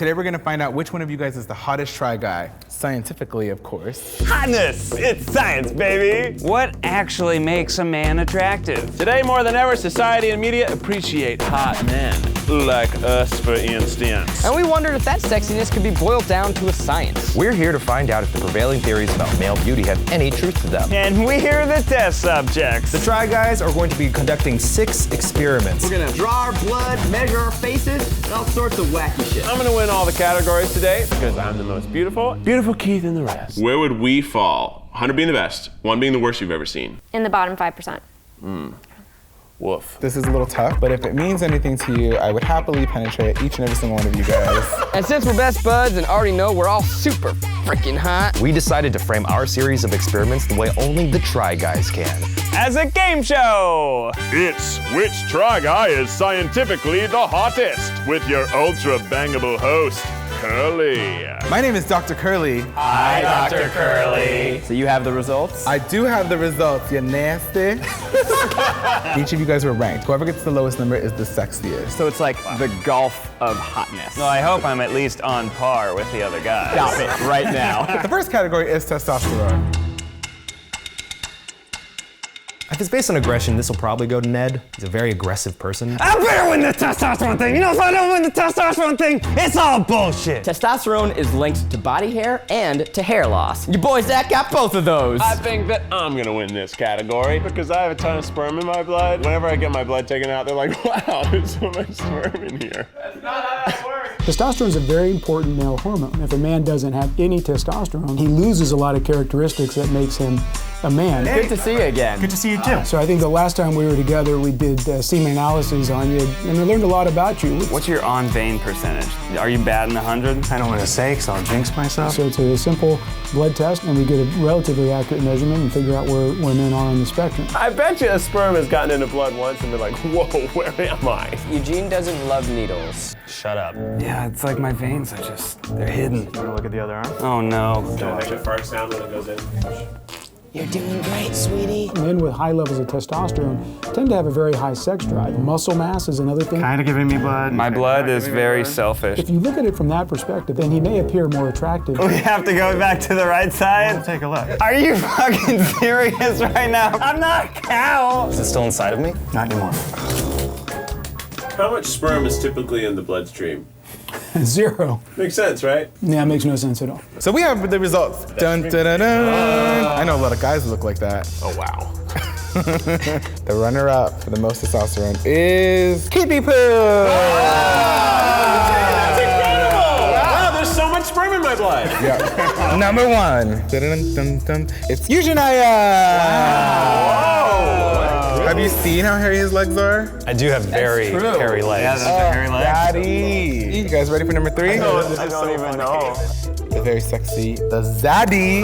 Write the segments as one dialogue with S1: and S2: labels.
S1: Today we're gonna find out which one of you guys is the hottest try guy. Scientifically, of course.
S2: Hotness! It's science, baby!
S3: What actually makes a man attractive?
S2: Today, more than ever, society and media appreciate hot men. Like us, for instance.
S4: And we wondered if that sexiness could be boiled down to a science.
S5: We're here to find out if the prevailing theories about male beauty have any truth to them.
S2: And we're the test subjects.
S5: The Try Guys are going to be conducting 6 experiments.
S6: We're gonna draw our blood, measure our faces, and all sorts of wacky shit.
S2: I'm gonna win all the categories today because I'm the most beautiful. Beautiful Keith and the rest.
S7: Where would we fall? 100 being the best, 1 being the worst you've ever seen.
S8: In the bottom 5%.
S2: Woof.
S1: This is a little tough, but if it means anything to you, I would happily penetrate each and every single one of you guys.
S4: And since we're best buds and already know we're all super freaking hot,
S5: We decided to frame our series of experiments the way only the Try Guys can.
S2: As a game show!
S7: It's Which Try Guy is Scientifically the Hottest with your ultra bangable host, Curly.
S1: My name is Dr. Curly.
S2: Hi, Dr. Curly.
S6: So you have the results?
S1: I do have the results, you nasty. Each of you guys were ranked. Whoever gets the lowest number is the sexiest.
S6: So it's like the golf of hotness.
S3: Well, I hope I'm at least on par with the other guys.
S6: Stop it right now.
S1: The first category is testosterone.
S5: If it's based on aggression, this will probably go to Ned. He's a very aggressive person.
S2: I better win the testosterone thing. You know, if I don't win the testosterone thing, it's all bullshit.
S6: Testosterone is linked to body hair and to hair loss. Your boy Zach got both of those.
S7: I think that I'm gonna win this category because I have a ton of sperm in my blood. Whenever I get my blood taken out, they're like, wow, there's so much sperm in here.
S9: Testosterone is a very important male hormone. If a man doesn't have any testosterone, he loses a lot of characteristics that makes him a man.
S6: Good to see you again.
S9: Good to see you too. So I think the last time we were together, we did semen analysis on you, and I learned a lot about you.
S3: What's your on-vein percentage? Are you batting 100?
S10: I don't want to say because I'll jinx myself.
S9: So it's a simple blood test, and we get a relatively accurate measurement and figure out where men are on the spectrum.
S7: I bet you a sperm has gotten into blood once and they're like, whoa, where am I?
S4: Eugene doesn't love needles.
S5: Shut up.
S3: Yeah, it's like my veins are they're hidden.
S10: Want to look at the other arm?
S3: Oh no.
S7: Don't make a fart sound when it goes in.
S4: You're doing great, sweetie.
S9: Men with high levels of testosterone tend to have a very high sex drive. Muscle mass is another thing.
S10: Kind of giving me blood.
S3: My blood is very selfish.
S9: If you look at it from that perspective, then he may appear more attractive.
S2: We have to go back to the right side?
S10: Take a look.
S2: Are you fucking serious right now? I'm not a cow.
S5: Is it still inside of me?
S10: Not anymore.
S7: How much sperm is typically in the bloodstream?
S9: 0.
S7: Makes sense, right?
S9: Yeah, it makes no sense at all.
S1: So we have the results. Dun, dun, dun, dun. I know a lot of guys look like that.
S7: Oh, wow.
S1: The runner-up for the most testosterone is Kitty Poo.
S7: That's incredible! Wow, there's so much sperm in my blood.
S1: Yeah. Number 1. Dun, dun, dun, dun. It's Eugenaya. Have you seen how hairy his legs are?
S5: I do have very hairy legs.
S1: Daddy. You guys ready for number 3?
S2: I don't even know.
S1: The very sexy, the Zaddy.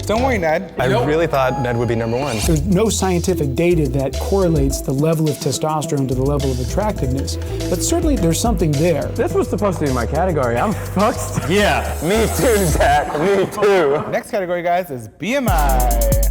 S1: Don't worry, Ned.
S5: I really thought Ned would be number 1.
S9: There's no scientific data that correlates the level of testosterone to the level of attractiveness, but certainly there's something there.
S2: This was supposed to be my category. I'm fucked. Yeah, me too, Zach. Me too.
S1: Next category, guys, is BMI.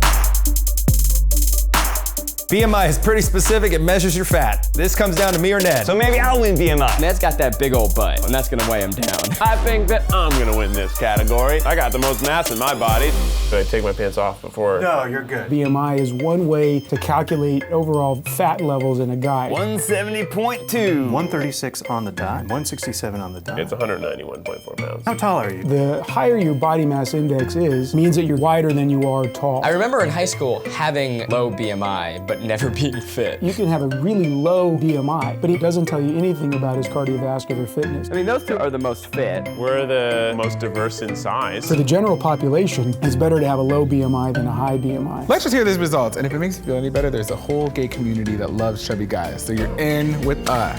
S5: BMI is pretty specific. It measures your fat. This comes down to me or Ned.
S2: So maybe I'll win BMI.
S6: Ned's got that big old butt, and that's gonna weigh him down.
S7: I think that I'm gonna win this category. I got the most mass in my body. Should I take my pants off before?
S10: No, you're good.
S9: BMI is one way to calculate overall fat levels in a guy.
S2: 170.2.
S10: 136 on the dot, 167 on the dot.
S7: It's 191.4 pounds.
S10: How tall are you?
S9: The higher your body mass index is, means that you're wider than you are tall.
S4: I remember in high school having low BMI, but never being fit.
S9: You can have a really low BMI, but it doesn't tell you anything about his cardiovascular fitness.
S6: I mean, those two are the most fit.
S7: We're the most diverse in size.
S9: For the general population, it's better to have a low BMI than a high BMI.
S1: Let's just hear these results, and if it makes you feel any better, there's a whole gay community that loves chubby guys, so you're in with us.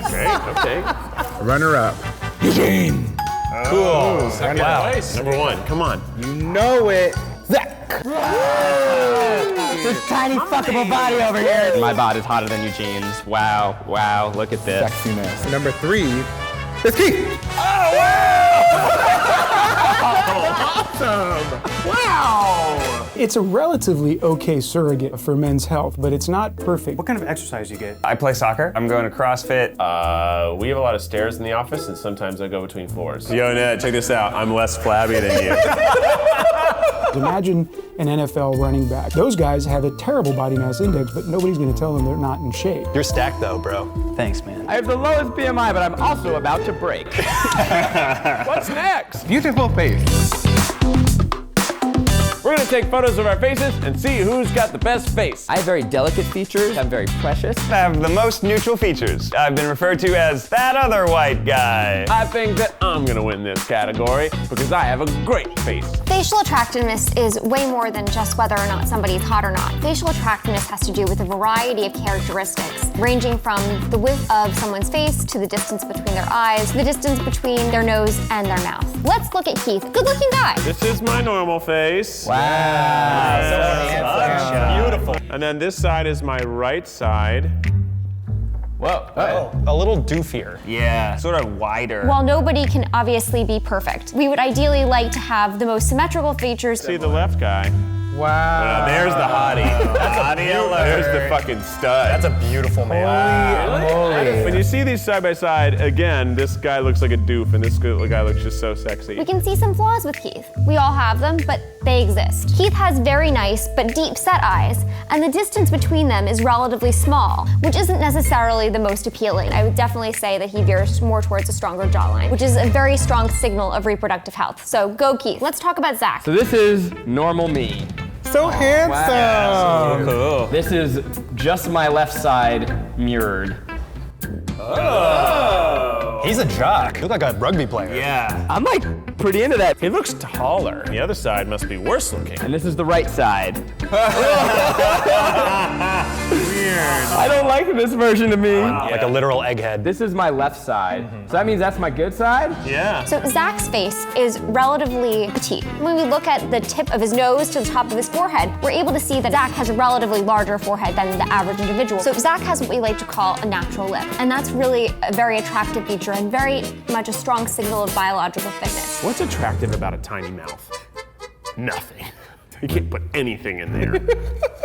S7: Okay.
S1: Runner-up, Eugene.
S7: Cool. Second place. Number 1. Come on.
S1: You know it. Zach.
S6: This tiny fuckable body over here. My body's hotter than Eugene's. Wow, wow, look at this.
S1: Sexiness. Number 3 is Keith.
S7: Oh, wow!
S9: It's a relatively okay surrogate for men's health, but it's not perfect.
S10: What kind of exercise do you get?
S3: I play soccer. I'm going to CrossFit.
S7: We have a lot of stairs in the office, and sometimes I go between floors. Yo, Ned, check this out. I'm less flabby than you.
S9: Imagine an NFL running back. Those guys have a terrible body mass index, but nobody's going to tell them they're not in shape.
S5: You're stacked though, bro.
S10: Thanks, man.
S6: I have the lowest BMI, but I'm also about to break.
S2: What's next?
S1: Beautiful face.
S2: We're gonna take photos of our faces and see who's got the best face.
S4: I have very delicate features. I'm very precious.
S3: I have the most neutral features. I've been referred to as that other white guy.
S2: I think that I'm gonna win this category because I have a great face.
S8: Facial attractiveness is way more than just whether or not somebody's hot or not. Facial attractiveness has to do with a variety of characteristics, ranging from the width of someone's face to the distance between their eyes, the distance between their nose and their mouth. Let's look at Keith. Good-looking guy.
S7: This is my normal face.
S4: Wow.
S7: Beautiful. And then this side is my right side.
S4: Whoa.
S5: A little doofier.
S3: Yeah, sort of wider.
S8: While nobody can obviously be perfect, we would ideally like to have the most symmetrical features.
S7: See the left guy.
S1: Wow.
S7: There's the hottie.
S3: Hottie alert.
S7: There's the fucking stud.
S5: That's a beautiful man.
S7: When you see these side by side, again, this guy looks like a doof, and this guy looks just so sexy.
S8: We can see some flaws with Keith. We all have them, but they exist. Keith has very nice but deep set eyes, and the distance between them is relatively small, which isn't necessarily the most appealing. I would definitely say that he veers more towards a stronger jawline, which is a very strong signal of reproductive health. So go Keith. Let's talk about Zach.
S6: So this is normal me.
S1: So handsome.
S3: Cool.
S6: This is just my left side mirrored.
S5: He's a jock. You look like a rugby player.
S3: Yeah.
S6: I'm like pretty into that.
S7: He looks taller. The other side must be worse looking.
S6: And this is the right side. I don't like this version of me.
S5: Like a literal egghead.
S6: This is my left side. So that means that's my good side?
S7: Yeah.
S8: So Zach's face is relatively petite. When we look at the tip of his nose to the top of his forehead, we're able to see that Zach has a relatively larger forehead than the average individual. So Zach has what we like to call a natural lip. And that's really a very attractive feature and very much a strong signal of biological fitness.
S7: What's attractive about a tiny mouth? Nothing. You can't put anything in there.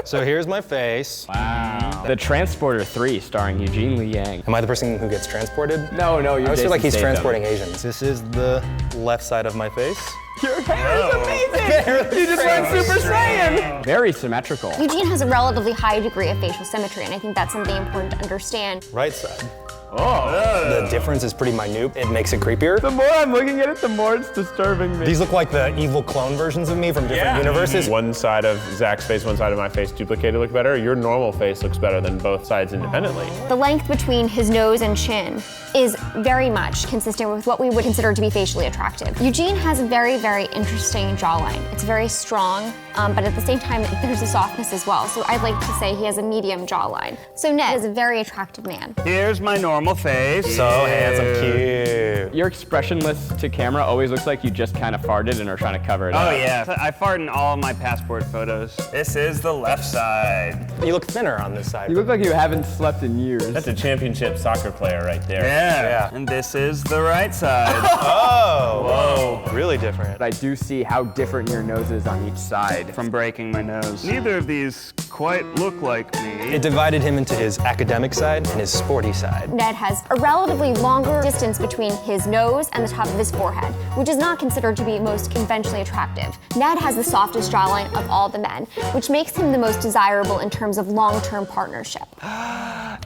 S5: So here's my face.
S6: Wow. The Transporter 3 starring Eugene Lee Yang.
S5: Am I the person who gets transported?
S6: No, you're
S5: I always
S6: Jason
S5: feel like he's
S6: Statham.
S5: transporting Asians. This is the left side of my face.
S6: Your hair is amazing! You just went Super Saiyan! Very symmetrical.
S8: Eugene has a relatively high degree of facial symmetry, and I think that's something important to understand.
S5: Right side. The difference is pretty minute. It makes it creepier.
S6: The more I'm looking at it, the more it's disturbing me.
S5: These look like the evil clone versions of me from different universes.
S7: One side of Zach's face, one side of my face duplicated look better. Your normal face looks better than both sides independently.
S8: The length between his nose and chin is very much consistent with what we would consider to be facially attractive. Eugene has a very, very interesting jawline. It's very strong, but at the same time, there's a softness as well. So I'd like to say he has a medium jawline. So Ned is a very attractive man.
S3: Here's my normal face.
S5: So handsome, cute.
S6: Your expressionless to camera always looks like you just kind of farted and are trying to cover it up.
S3: Oh yeah, I fart in all of my passport photos. This is the left side.
S5: You look thinner on this side.
S6: You look like you haven't slept in years.
S7: That's a championship soccer player right there.
S3: Yeah. And this is the right side.
S5: Oh, whoa. Really different.
S6: But I do see how different your nose is on each side.
S3: From breaking my nose. Neither of these quite look like me.
S5: It divided him into his academic side and his sporty side.
S8: Ned has a relatively longer distance between his nose and the top of his forehead, which is not considered to be most conventionally attractive. Ned has the softest jawline of all the men, which makes him the most desirable in terms of long-term partnership.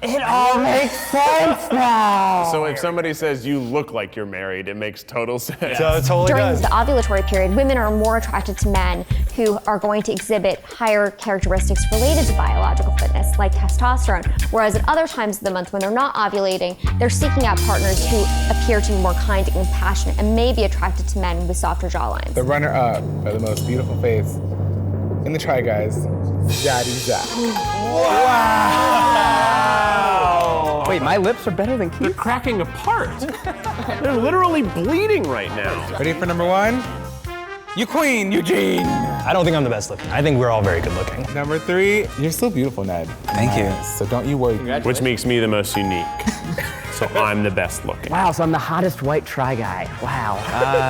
S6: It all makes sense now.
S7: So if somebody says you look like you're married, it makes total sense.
S5: So it totally
S8: During
S5: does.
S8: the ovulatory period, women are more attracted to men who are going to exhibit higher characteristics related to biological fitness, like testosterone, whereas at other times of the month when they're not ovulating, they're seeking out partners who appear to be more kind and compassionate and may be attracted to men with softer jawlines.
S1: The runner-up for the most beautiful face in the Try Guys, Daddy Zach.
S6: Wow! Wait, my lips are better than
S7: They're
S6: Keith's?
S7: cracking apart. They're literally bleeding right now.
S1: Ready for number one? You queen, Eugene.
S5: I don't think I'm the best looking. I think we're all very good looking.
S1: Number three, you're so beautiful, Ned.
S3: Thank you.
S1: So don't you worry.
S7: Which makes me the most unique. so I'm the best looking.
S6: Wow, so I'm the hottest white try guy. Wow.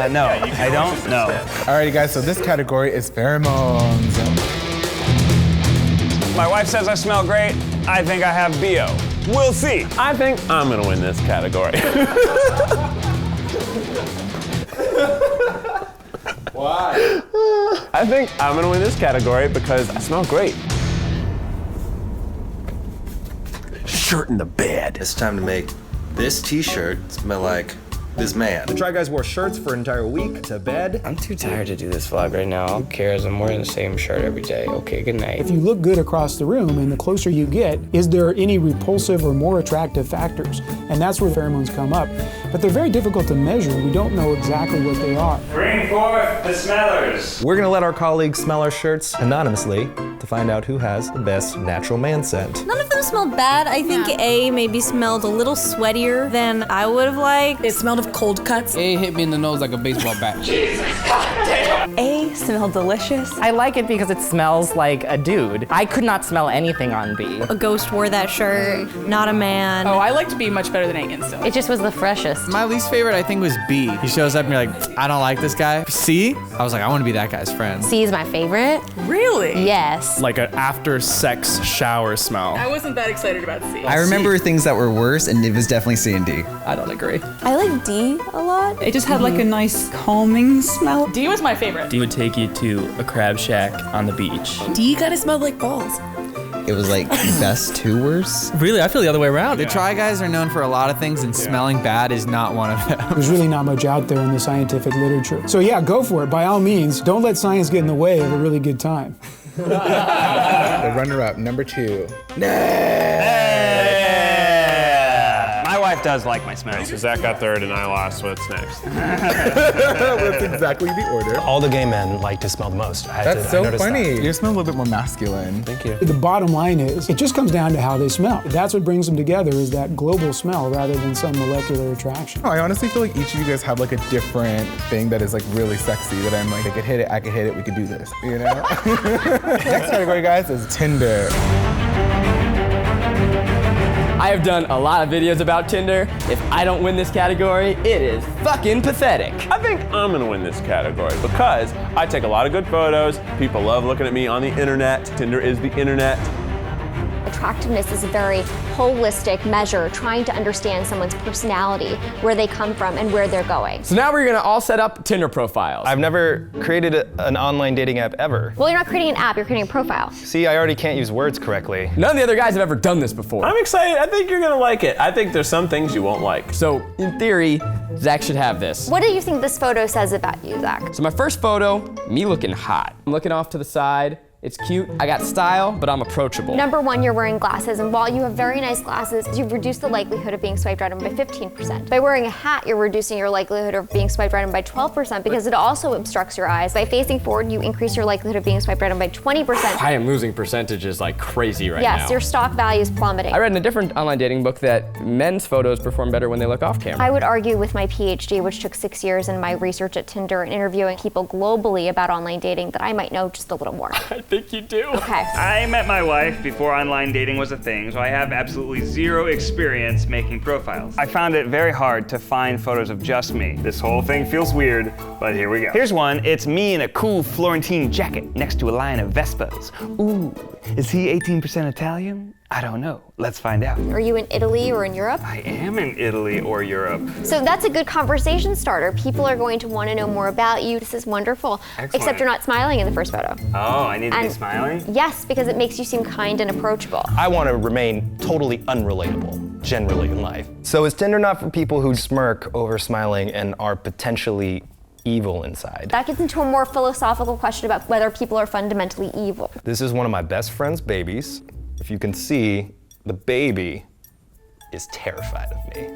S3: No, I don't know.
S1: Alrighty, guys, so this category is pheromones.
S3: My wife says I smell great. I think I have BO. We'll see.
S7: I think I'm gonna win this category.
S2: Why?
S7: I think I'm gonna win this category because I smell great.
S2: Shirt in the bed.
S11: It's time to make this t-shirt smell like this man.
S5: The Try Guys wore shirts for an entire week to bed.
S4: I'm too tired to do this vlog right now. Who cares? I'm wearing the same shirt every day. Okay, good night.
S9: If you look good across the room and the closer you get, is there any repulsive or more attractive factors? And that's where pheromones come up. But they're very difficult to measure. We don't know exactly what they are.
S3: Bring forth the smellers.
S5: We're gonna let our colleagues smell our shirts anonymously to find out who has the best natural man scent.
S12: None of them smell bad. I think A maybe smelled a little sweatier than I would have liked. It smelled of cold cuts.
S13: A hit me in the nose like a baseball bat.
S12: A smelled delicious.
S6: I like it because it smells like a dude. I could not smell anything on B.
S12: A ghost wore that shirt, not a man.
S13: Oh, I liked B much better than A instantly.
S12: It just was the freshest.
S13: My least favorite, I think, was B. He shows up and you're like, I don't like this guy. C, I was like, I want to be that guy's friend.
S12: C is my favorite. Really? Yes.
S2: Like an after sex shower smell.
S13: I wasn't that excited about C.
S14: I remember things that were worse, and it was definitely C and D.
S13: I don't agree.
S12: I like D a lot.
S13: It just had like a nice calming smell. D was my favorite.
S15: D would take you to a crab shack on the beach.
S12: D kind of smelled like balls.
S14: It was like best to worse.
S15: Really, I feel the other way around.
S13: The Try Guys are known for a lot of things, and smelling bad is not one of them.
S9: There's really not much out there in the scientific literature. So yeah, go for it. By all means, don't let science get in the way of a really good time.
S1: The runner-up, number 2.
S3: My wife does like my smell.
S7: So Zach got third and I lost, so what's next?
S1: That's exactly the order.
S5: All the gay men like to smell the most.
S1: That's so funny. You smell a little bit more masculine.
S5: Thank you.
S9: The bottom line is, it just comes down to how they smell. That's what brings them together, is that global smell rather than some molecular attraction.
S1: I honestly feel like each of you guys have like a different thing that is like really sexy that I'm like, I could hit it, we could do this, you know? Next category, guys, is Tinder.
S6: I have done a lot of videos about Tinder. If I don't win this category, it is fucking pathetic.
S7: I think I'm gonna win this category because I take a lot of good photos. People love looking at me on the internet. Tinder is the internet.
S8: Attractiveness is a very holistic measure, trying to understand someone's personality, where they come from, and where they're going.
S6: So now we're gonna all set up Tinder profiles.
S5: I've never created an online dating app ever.
S8: Well, you're not creating an app, you're creating a profile.
S5: See, I already can't use words correctly.
S6: None of the other guys have ever done this before.
S7: I'm excited. I think you're gonna like it. I think there's some things you won't like.
S6: So in theory, Zach should have this.
S8: What do you think this photo says about you, Zach?
S6: So my first photo, me looking hot. I'm looking off to the side. It's cute, I got style, but I'm approachable.
S8: Number 1, you're wearing glasses, and while you have very nice glasses, you've reduced the likelihood of being swiped right on by 15%. By wearing a hat, you're reducing your likelihood of being swiped right on by 12% because it also obstructs your eyes. By facing forward, you increase your likelihood of being swiped right on by 20%.
S6: I am losing percentages like crazy right now.
S8: Yes, your stock value is plummeting.
S6: I read in a different online dating book that men's photos perform better when they look off camera.
S8: I would argue with my PhD, which took 6 years, and my research at Tinder and interviewing people globally about online dating, that I might know just a little more.
S6: I think you do.
S8: Okay.
S3: I met my wife before online dating was a thing, so I have absolutely zero experience making profiles. I found it very hard to find photos of just me. This whole thing feels weird, but here we go. Here's one. It's me in a cool Florentine jacket next to a line of Vespas. Ooh, is he 18% Italian? I don't know. Let's find out.
S8: Are you in Italy or in Europe?
S3: I am in Italy or Europe.
S8: So that's a good conversation starter. People are going to want to know more about you. This is wonderful.
S3: Excellent.
S8: Except you're not smiling in the first photo.
S3: Oh, I need to be smiling?
S8: Yes, because it makes you seem kind and approachable.
S5: I want to remain totally unrelatable, generally in life. So is Tinder not for people who smirk over smiling and are potentially evil inside?
S8: That gets into a more philosophical question about whether people are fundamentally evil.
S5: This is one of my best friend's babies. If you can see, the baby is terrified of me.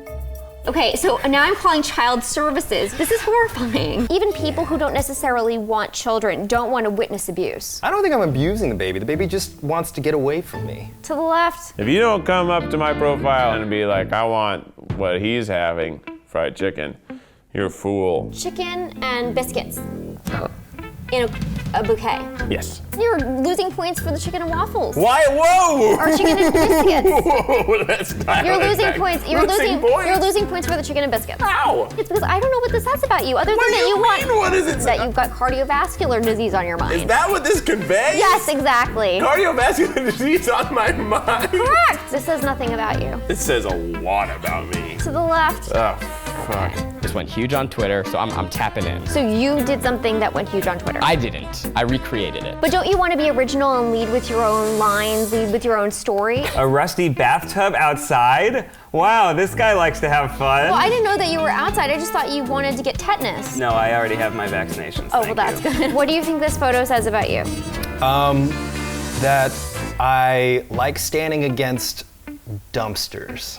S8: Okay, so now I'm calling child services. This is horrifying. Even people who don't necessarily want children don't want to witness abuse.
S5: I don't think I'm abusing the baby. The baby just wants to get away from me.
S8: To the left.
S7: If you don't come up to my profile and be like, I want what he's having, fried chicken, you're a fool.
S8: Chicken and biscuits. in a bouquet.
S7: Yes.
S8: You're losing points for the chicken and waffles.
S7: Why? Whoa!
S8: Or chicken and biscuits.
S7: Whoa, let's dial
S8: You're
S7: it
S8: losing
S7: back.
S8: points. You're losing points for the chicken and biscuits.
S7: How?
S8: It's because I don't know what this says about you, other than
S7: What do
S8: that
S7: you
S8: want
S7: mean, what does it say?
S8: that you've got cardiovascular disease on your mind.
S7: Is that what this conveys?
S8: Yes, exactly.
S7: Cardiovascular disease on my mind.
S8: Correct. This says nothing about you.
S7: This says a lot about me.
S8: To the left.
S7: Oh, fuck.
S6: This went huge on Twitter, so I'm tapping in.
S8: So you did something that went huge on Twitter.
S6: I didn't. I recreated it.
S8: But don't you want to be original and lead with your own lines, lead with your own story?
S3: A rusty bathtub outside? Wow, this guy likes to have fun.
S8: Well, I didn't know that you were outside. I just thought you wanted to get tetanus.
S3: No, I already have my vaccinations.
S8: Oh, well, that's good. What do you think this photo says about you?
S5: That I like standing against dumpsters.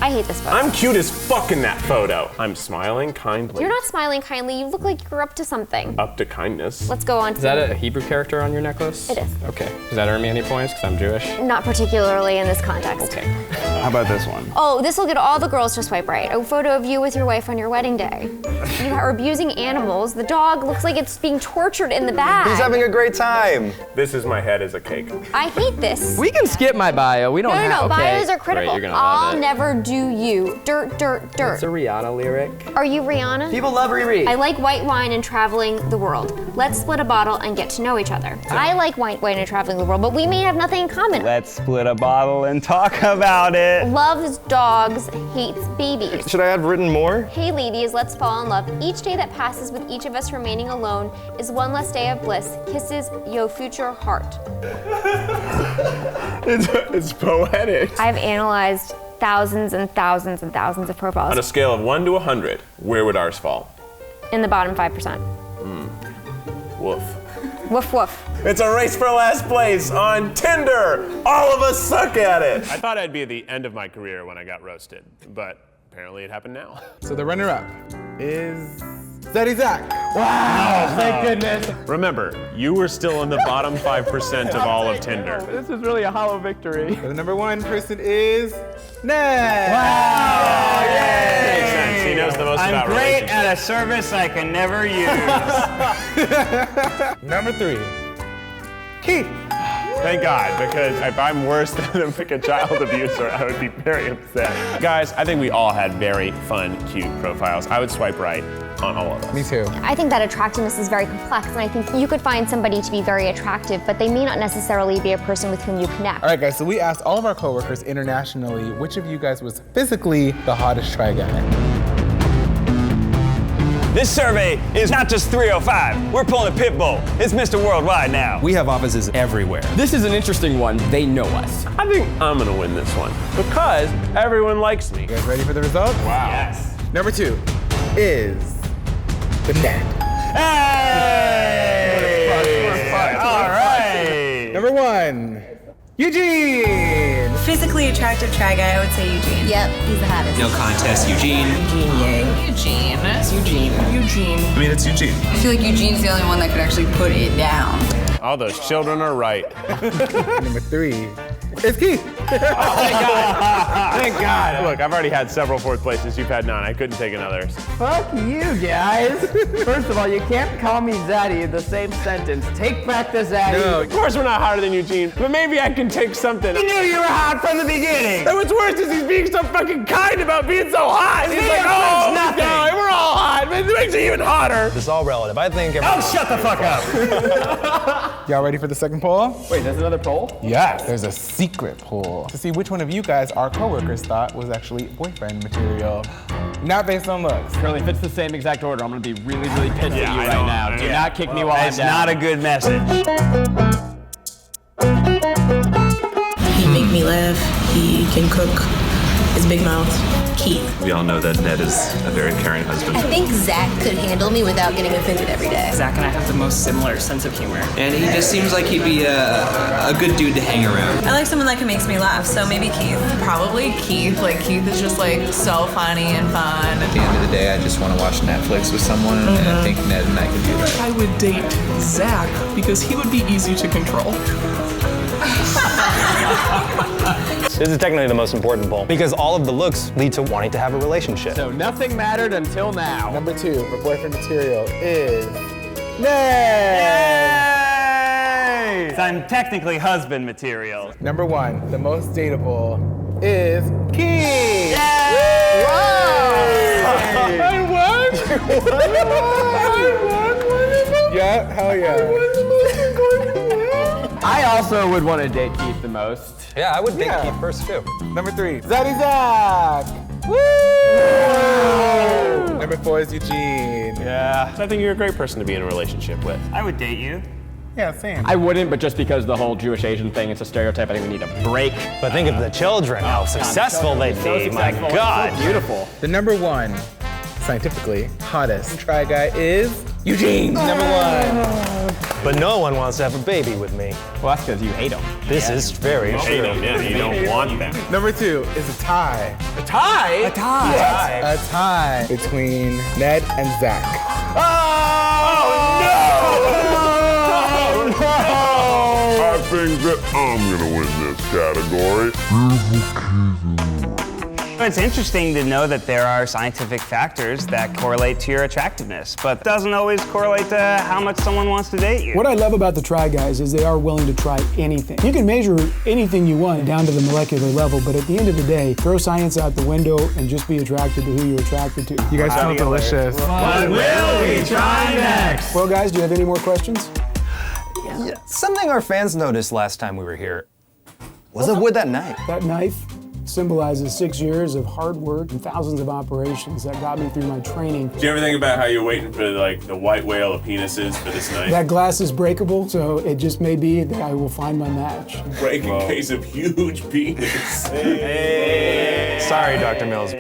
S8: I hate this photo.
S7: I'm cute as fuck in that photo. I'm smiling kindly.
S8: You're not smiling kindly. You look like you're up to something.
S7: Up to kindness.
S8: Let's go on to
S6: Is that a Hebrew character on your necklace?
S8: It is.
S6: Okay. Does that earn me any points because I'm Jewish?
S8: Not particularly in this context.
S6: Okay.
S3: How about this one?
S8: Oh, this will get all the girls to swipe right. A photo of you with your wife on your wedding day. You are abusing animals. The dog looks like it's being tortured in the bag.
S5: He's having a great time.
S7: This is my head as a cake.
S8: I hate this.
S6: We can skip my bio. We don't have.
S8: No,
S6: Okay.
S8: bios are critical.
S6: Great, you're gonna
S8: I'll
S6: love it.
S8: never do you. Dirt, dirt, dirt.
S6: It's a Rihanna lyric.
S8: Are you Rihanna?
S6: People love Riri.
S8: I like white wine and traveling the world. Let's split a bottle and get to know each other. I like white wine and traveling the world, but we may have nothing in common.
S3: Let's split a bottle and talk about it.
S8: Loves dogs, hates babies.
S5: Should I have written more?
S8: Hey ladies, let's fall in love. Each day that passes with each of us remaining alone is one less day of bliss. Kisses, yo future heart.
S7: It's poetic.
S8: I've analyzed thousands and thousands and thousands of profiles.
S7: On a scale of 1 to 100, where would ours fall?
S8: In the bottom 5%.
S7: Woof.
S8: Woof woof.
S7: It's a race for last place on Tinder. All of us suck at it. I thought I'd be at the end of my career when I got roasted, but apparently it happened now.
S1: So the runner-up is Zeddy Zach.
S6: Wow, thank goodness.
S7: Remember, you were still in the bottom 5% of all of Tinder.
S6: This is really a hollow victory.
S1: So the number one person is Ned.
S6: Wow, yay!
S7: Makes sense. He knows the most about
S3: I'm great
S7: relationships.
S3: at a service I can never use.
S1: Number 3, Keith.
S7: Thank God, because if I'm worse than like a child abuser, I would be very upset. Guys, I think we all had very fun, cute profiles. I would swipe right on all of us.
S1: Me too.
S8: I think that attractiveness is very complex, and I think you could find somebody to be very attractive, but they may not necessarily be a person with whom you connect.
S1: All right, guys, so we asked all of our coworkers internationally, which of you guys was physically the hottest try guy?
S3: This survey is not just 305. We're pulling a pit bull. It's Mr. Worldwide now.
S16: We have offices everywhere.
S6: This is an interesting one. They know us.
S7: I think I'm gonna win this one because everyone likes me.
S1: You guys ready for the results?
S7: Wow.
S3: Yes.
S1: Number 2 is the Ned.
S3: Hey! All right.
S1: Number 1, Eugene.
S17: Physically attractive try guy, I would say Eugene.
S12: Yep, he's the hottest.
S16: No contest, Eugene.
S17: Eugene. It's Eugene. Eugene.
S16: I mean, it's Eugene.
S17: I feel like Eugene's the only one that could actually put it down.
S7: All those children are right.
S1: Number 3 is Keith.
S7: Thank God. Thank God. Look, I've already had several 4th places. You've had none. I couldn't take another.
S6: Fuck you guys. First of all, you can't call me Zaddy in the same sentence. Take back the Zaddy.
S7: No, of course we're not hotter than Eugene, but maybe I can take something.
S6: You knew you were hot from the beginning.
S7: And what's worse is he's being so fucking kind about being so hot. He's like, oh,
S6: nothing.
S7: no, we're all hot. But it makes you even hotter.
S5: This is all relative. I think
S3: Shut the fuck up.
S1: Y'all ready for the second poll?
S6: Wait, there's another poll?
S1: Yes, there's a secret poll to see which one of you guys our coworkers thought was actually boyfriend material. Not based on looks.
S6: Curly, if it's the same exact order, I'm gonna be really, really pissed at you right now. Do not kick me while
S3: That's
S6: I'm down.
S3: not a good message.
S17: He make me laugh. He can cook. His big mouth. Keith.
S16: We all know that Ned is a very caring husband.
S17: I think Zach could handle me without getting offended every day.
S15: Zach and I have the most similar sense of humor.
S16: And he just seems like he'd be a good dude to hang around.
S17: I like someone that makes me laugh, so maybe Keith. Probably Keith. Like, Keith is just, like, so funny and fun.
S14: At the end of the day, I just want to watch Netflix with someone, and I think Ned and I can do that.
S18: I would date Zach because he would be easy to control.
S5: This is technically the most important poll because all of the looks lead to wanting to have a relationship.
S6: So nothing mattered until now.
S1: Number 2 for boyfriend material is
S3: Yay! So I'm technically husband material.
S1: Number 1, the most dateable is Keith.
S7: I won!
S1: Yeah, hell yeah.
S6: I also would want to date Keith the most.
S5: Yeah, I would date Keith first too.
S1: Number 3, Zaddy Zach. Woo! Number 4 is Eugene.
S7: Yeah. I think you're a great person to be in a relationship with.
S3: I would date you.
S1: Yeah, same.
S6: I wouldn't, but just because the whole Jewish Asian thing, it's a stereotype, I think we need a break.
S5: But think of the children, how successful they'd be. My God.
S6: So beautiful.
S1: The number 1, scientifically, hottest try guy is Eugene. Number 1.
S5: But no one wants to have a baby with me.
S6: Well, that's because you hate him.
S5: This is very true.
S7: You don't want them.
S1: Number 2 is a tie.
S6: A tie?
S1: A tie between Ned and Zach.
S19: I think that I'm gonna win this category.
S3: It's interesting to know that there are scientific factors that correlate to your attractiveness, but doesn't always correlate to how much someone wants to date you.
S9: What I love about the Try Guys is they are willing to try anything. You can measure anything you want down to the molecular level, but at the end of the day, throw science out the window and just be attracted to who you're attracted to.
S1: You guys smell delicious.
S6: What will we try next?
S9: Well, guys, do you have any more questions?
S5: Yeah. Something our fans noticed last time we were here was with that knife.
S9: That knife symbolizes 6 years of hard work and thousands of operations that got me through my training.
S7: Do you ever think about how you're waiting for like the white whale of penises for this knife?
S9: That glass is breakable, so it just may be that I will find my match.
S7: Break in case of huge penis.
S5: Sorry, Dr. Mills.